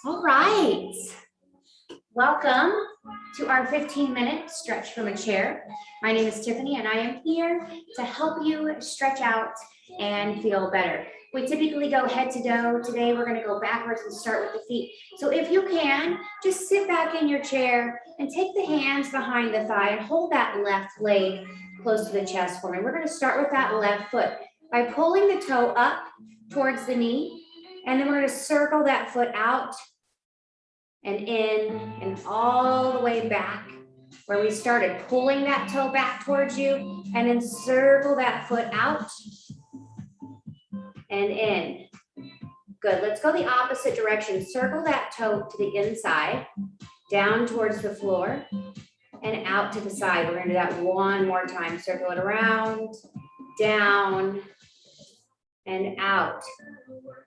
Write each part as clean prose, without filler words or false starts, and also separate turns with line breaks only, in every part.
All right. Welcome to our 15-minute stretch from a chair. My name is Tiffany and I am here to help you stretch out and feel better. We typically go head to toe. Today we're going to go backwards and start with the feet. So if you can, just sit back in your chair and take the hands behind the thigh and hold that left leg close to the chest for me. We're going to start with that left foot by pulling the toe up towards the knee, and then we're going to circle that foot out and in and all the way back where we started, pulling that toe back towards you, and then circle that foot out and in. Good. Let's go the opposite direction. Circle that toe to the inside, down towards the floor, and out to the side. We're going to do that one more time. Circle it around, down, and out.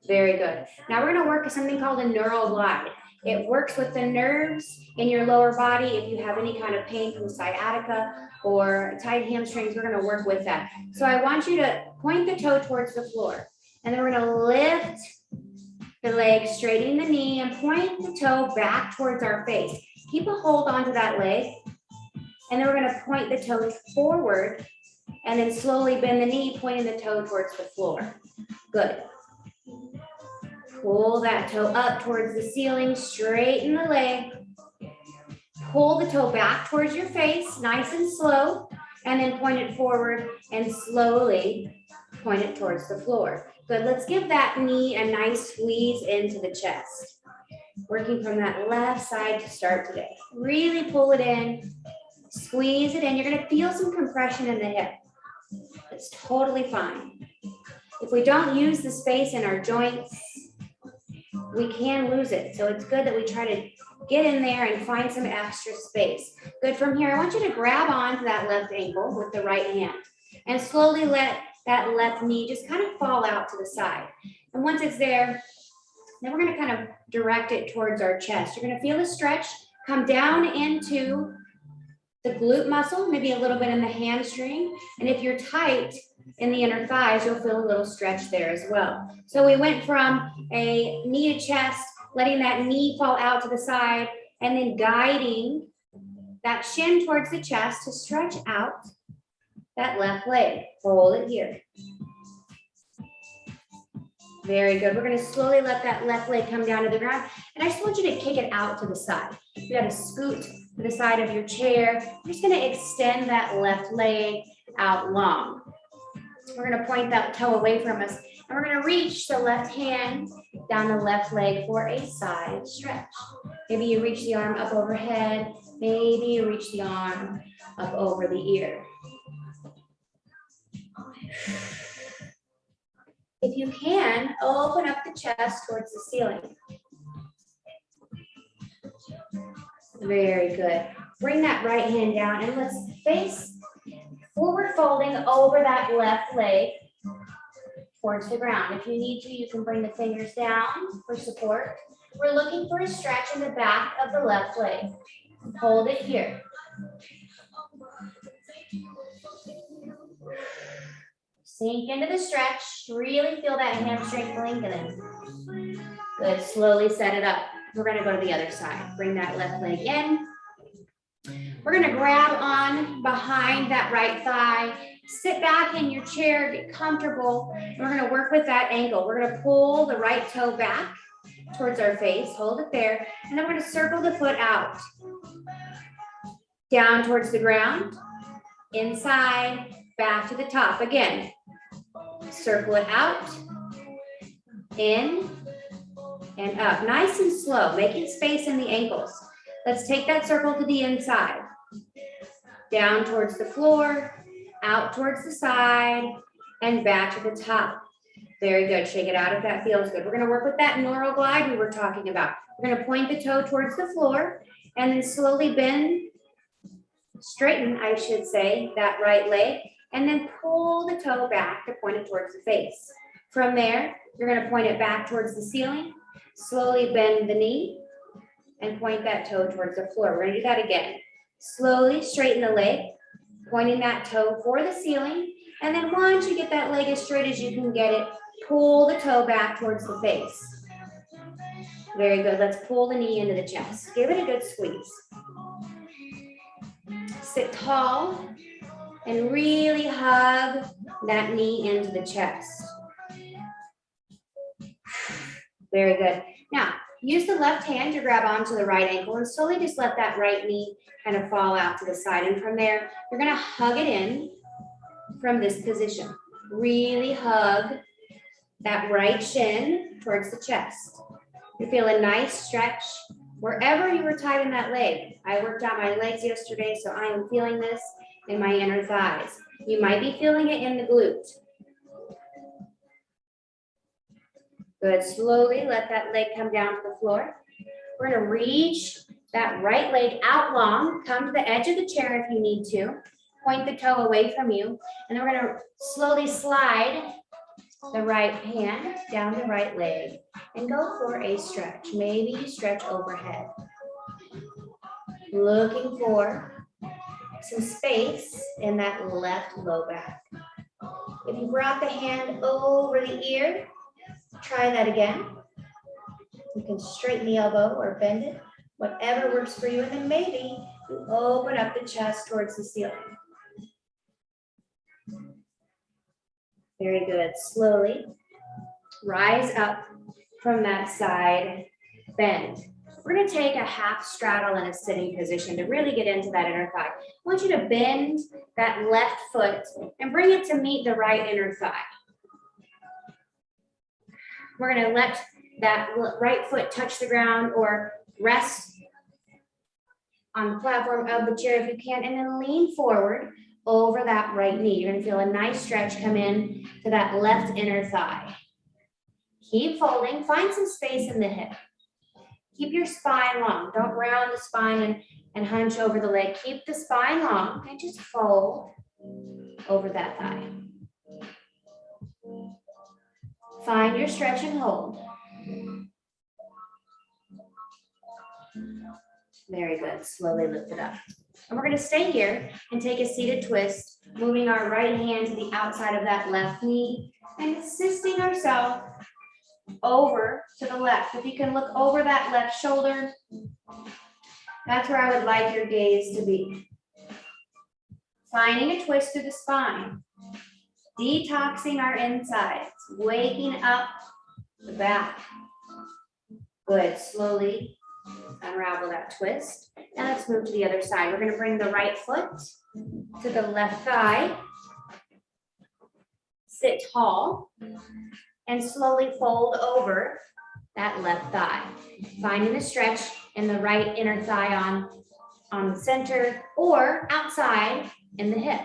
Very good. Now we're going to work with something called a neural glide. It works with the nerves in your lower body. If you have any kind of pain from sciatica or tight hamstrings, we're going to work with that. So I want you to point the toe towards the floor, and then we're going to lift the leg, straighten the knee, and point the toe back towards our face. Keep a hold onto that leg, and then we're going to point the toe forward, and then slowly bend the knee, pointing the toe towards the floor. Good. Pull that toe up towards the ceiling, straighten the leg, pull the toe back towards your face, nice and slow, and then point it forward and slowly point it towards the floor. Good, let's give that knee a nice squeeze into the chest. Working from that left side to start today. Really pull it in, squeeze it in. You're gonna feel some compression in the hip. It's totally fine. If we don't use the space in our joints, we can lose it. So it's good that we try to get in there and find some extra space. Good. From here, I want you to grab onto that left ankle with the right hand and slowly let that left knee just kind of fall out to the side. And once it's there, then we're going to kind of direct it towards our chest. You're going to feel the stretch come down into the glute muscle, maybe a little bit in the hamstring. And if you're tight in the inner thighs, you'll feel a little stretch there as well. So we went from a knee to chest, letting that knee fall out to the side, and then guiding that shin towards the chest to stretch out that left leg. Hold it here. Very good. We're going to slowly let that left leg come down to the ground. And I just want you to kick it out to the side. You got to scoot to the side of your chair. You're just going to extend that left leg out long. We're going to point that toe away from us, and we're going to reach the left hand down the left leg for a side stretch. Maybe you reach the arm up overhead. Maybe you reach the arm up over the ear. If you can, open up the chest towards the ceiling. Very good. Bring that right hand down, and let's face forward folding over that left leg towards the ground. If you need to, you can bring the fingers down for support. We're looking for a stretch in the back of the left leg. Hold it here. Sink into the stretch. Really feel that hamstring lengthening. Good. Slowly set it up. We're going to go to the other side. Bring that left leg in. We're going to grab on behind that right thigh, sit back in your chair, get comfortable. We're going to work with that ankle. We're going to pull the right toe back towards our face, hold it there, and then we're going to circle the foot out. Down towards the ground, inside, back to the top. Again, circle it out, in, and up. Nice and slow, making space in the ankles. Let's take that circle to the inside. Down towards the floor, out towards the side, and back to the top. Very good. Shake it out if that feels good. We're going to work with that neural glide we were talking about. We're going to point the toe towards the floor, and then slowly bend, straighten, I should say, that right leg, and then pull the toe back to point it towards the face. From there, you're going to point it back towards the ceiling, slowly bend the knee, and point that toe towards the floor. We're going to do that again. Slowly straighten the leg, pointing that toe for the ceiling. And then once you get that leg as straight as you can get it, pull the toe back towards the face. Very good. Let's pull the knee into the chest. Give it a good squeeze. Sit tall and really hug that knee into the chest. Very good. Now, use the left hand to grab onto the right ankle and slowly just let that right knee kind of fall out to the side. And from there, you're gonna hug it in from this position. Really hug that right shin towards the chest. You feel a nice stretch wherever you were tight in that leg. I worked out my legs yesterday, so I am feeling this in my inner thighs. You might be feeling it in the glute. Good, slowly let that leg come down to the floor. We're gonna reach that right leg out long, come to the edge of the chair if you need to, point the toe away from you, and then we're gonna slowly slide the right hand down the right leg and go for a stretch. Maybe you stretch overhead. Looking for some space in that left low back. If you brought the hand over the ear, try that again. You can straighten the elbow or bend it, whatever works for you. And then maybe you open up the chest towards the ceiling. Very good. Slowly rise up from that side bend. We're going to take a half straddle in a sitting position to really get into that inner thigh. I want you to bend that left foot and bring it to meet the right inner thigh. We're going to let that right foot touch the ground or rest on the platform of the chair if you can, and then lean forward over that right knee. You're going to feel a nice stretch come in to that left inner thigh. Keep folding. Find some space in the hip. Keep your spine long. Don't round the spine and hunch over the leg. Keep the spine long and just fold over that thigh. Find your stretch and hold. Very good. Slowly lift it up. And we're going to stay here and take a seated twist, moving our right hand to the outside of that left knee and assisting ourselves over to the left. If you can look over that left shoulder, that's where I would like your gaze to be. Finding a twist through the spine, detoxing our insides, waking up the back. Good. Slowly unravel that twist. Now let's move to the other side. We're going to bring the right foot to the left thigh. Sit tall and slowly fold over that left thigh. Finding a stretch in the right inner thigh on the center or outside in the hip.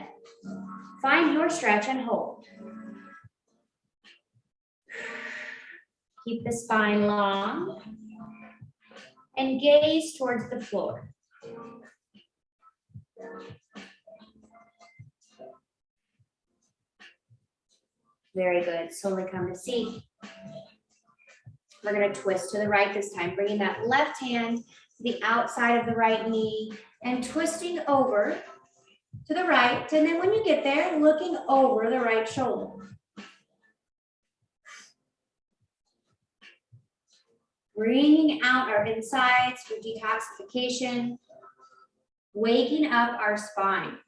Find your stretch and hold. Keep the spine long and gaze towards the floor. Very good. Slowly come to seat. We're going to twist to the right this time, bringing that left hand to the outside of the right knee and twisting over to the right. And then when you get there, looking over the right shoulder. Bringing out our insides for detoxification, waking up our spine.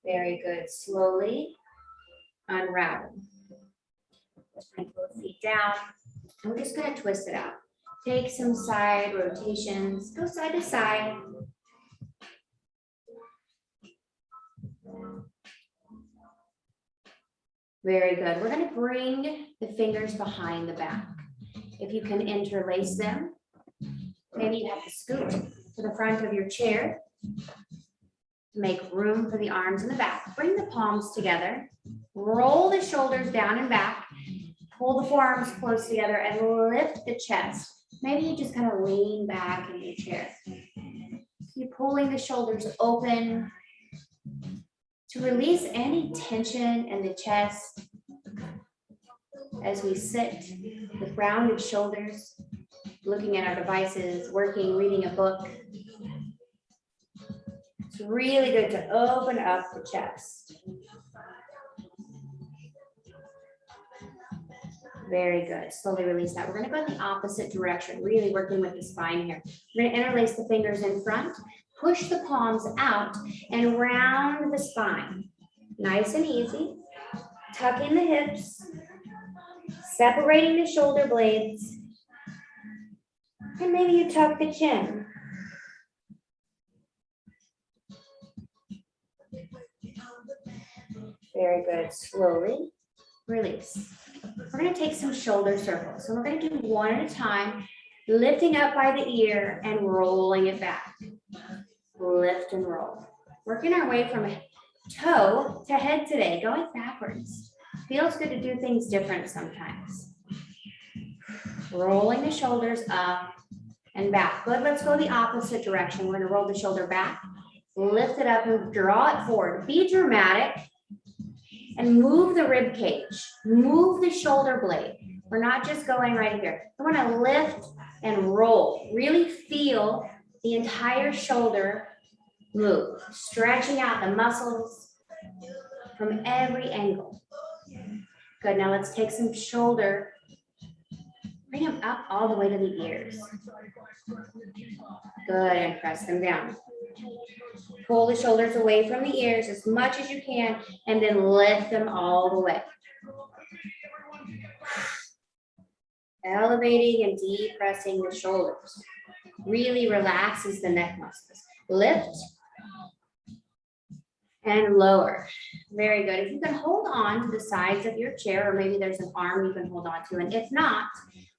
Very good. Slowly unravel. Let's bring both feet down. And we're just going to twist it out. Take some side rotations. Go side to side. Very good. We're going to bring the fingers behind the back. If you can interlace them, maybe you have to scoot to the front of your chair to make room for the arms in the back. Bring the palms together. Roll the shoulders down and back. Pull the forearms close together and lift the chest. Maybe you just kind of lean back in your chair. Keep pulling the shoulders open to release any tension in the chest as we sit with rounded shoulders, looking at our devices, working, reading a book. It's really good to open up the chest. Very good. Slowly release that. We're going to go in the opposite direction, really working with the spine here. We're going to interlace the fingers in front, push the palms out, and round the spine. Nice and easy. Tuck in the hips, separating the shoulder blades, and maybe you tuck the chin. Very good. Slowly release. We're going to take some shoulder circles. So we're going to do one at a time, lifting up by the ear and rolling it back. Lift and roll. Working our way from toe to head today, going backwards. Feels good to do things different sometimes. Rolling the shoulders up and back. Good, let's go the opposite direction. We're going to roll the shoulder back, lift it up and draw it forward. Be dramatic and move the rib cage. Move the shoulder blade. We're not just going right here. We want to lift and roll. Really feel the entire shoulder move, stretching out the muscles from every angle. Good, now let's take some shoulder, bring them up all the way to the ears. Good, and press them down. Pull the shoulders away from the ears as much as you can, and then lift them all the way. Elevating and depressing the shoulders. Really relaxes the neck muscles. Lift and lower. Very good. If you can hold on to the sides of your chair, or maybe there's an arm you can hold on to, and if not,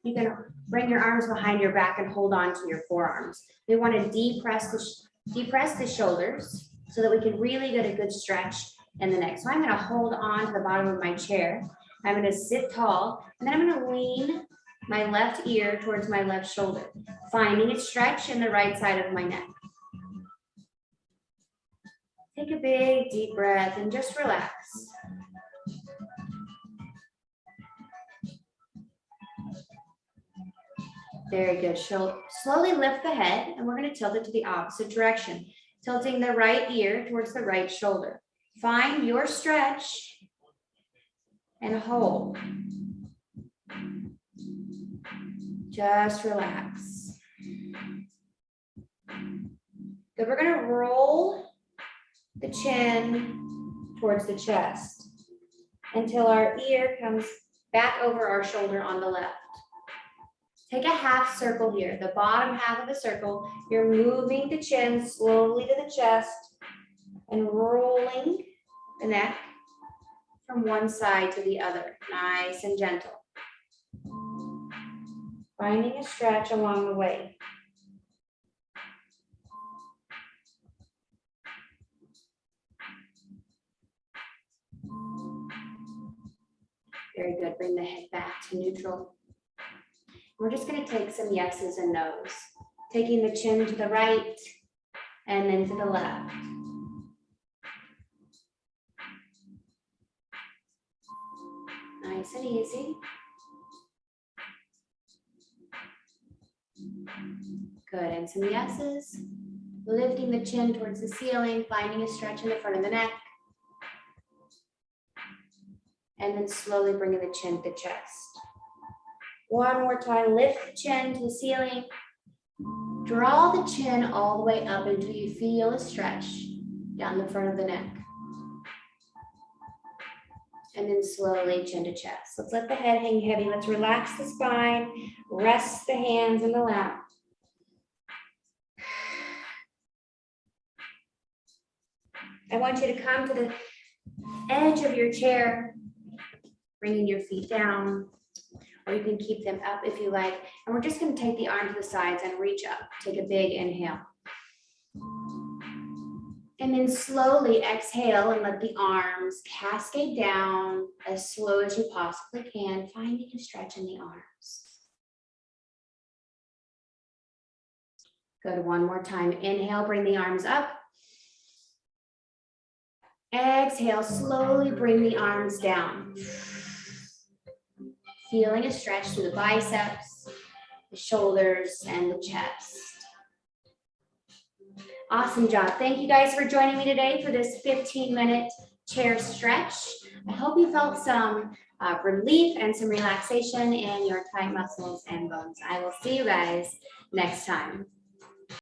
you can bring your arms behind your back and hold on to your forearms. We want to depress the shoulders so that we can really get a good stretch in the neck. So I'm going to hold on to the bottom of my chair. I'm going to sit tall, and then I'm going to lean my left ear towards my left shoulder, finding a stretch in the right side of my neck. Take a big deep breath and just relax. Very good. Slowly lift the head, and we're going to tilt it to the opposite direction, tilting the right ear towards the right shoulder. Find your stretch and hold. Just relax. Good. We're going to roll the chin towards the chest until our ear comes back over our shoulder on the left. Take a half circle here, the bottom half of the circle. You're moving the chin slowly to the chest and rolling the neck from one side to the other, nice and gentle. Finding a stretch along the way. Very good. Bring the head back to neutral. We're just going to take some yeses and nos, taking the chin to the right and then to the left. Nice and easy. Good, and some yeses. Lifting the chin towards the ceiling, finding a stretch in the front of the neck. And then slowly bringing the chin to the chest. One more time, lift the chin to the ceiling. Draw the chin all the way up until you feel a stretch down the front of the neck. And then slowly chin to chest. Let's let the head hang heavy. Let's relax the spine. Rest the hands in the lap. I want you to come to the edge of your chair, bringing your feet down, or you can keep them up if you like. And we're just going to take the arm to the sides and reach up. Take a big inhale. And then slowly exhale and let the arms cascade down as slow as you possibly can, finding a stretch in the arms. Good, one more time. Inhale, bring the arms up. Exhale, slowly bring the arms down. Feeling a stretch through the biceps, the shoulders, and the chest. Awesome job. Thank you guys for joining me today for this 15-minute chair stretch. I hope you felt some relief and some relaxation in your tight muscles and bones. I will see you guys next time.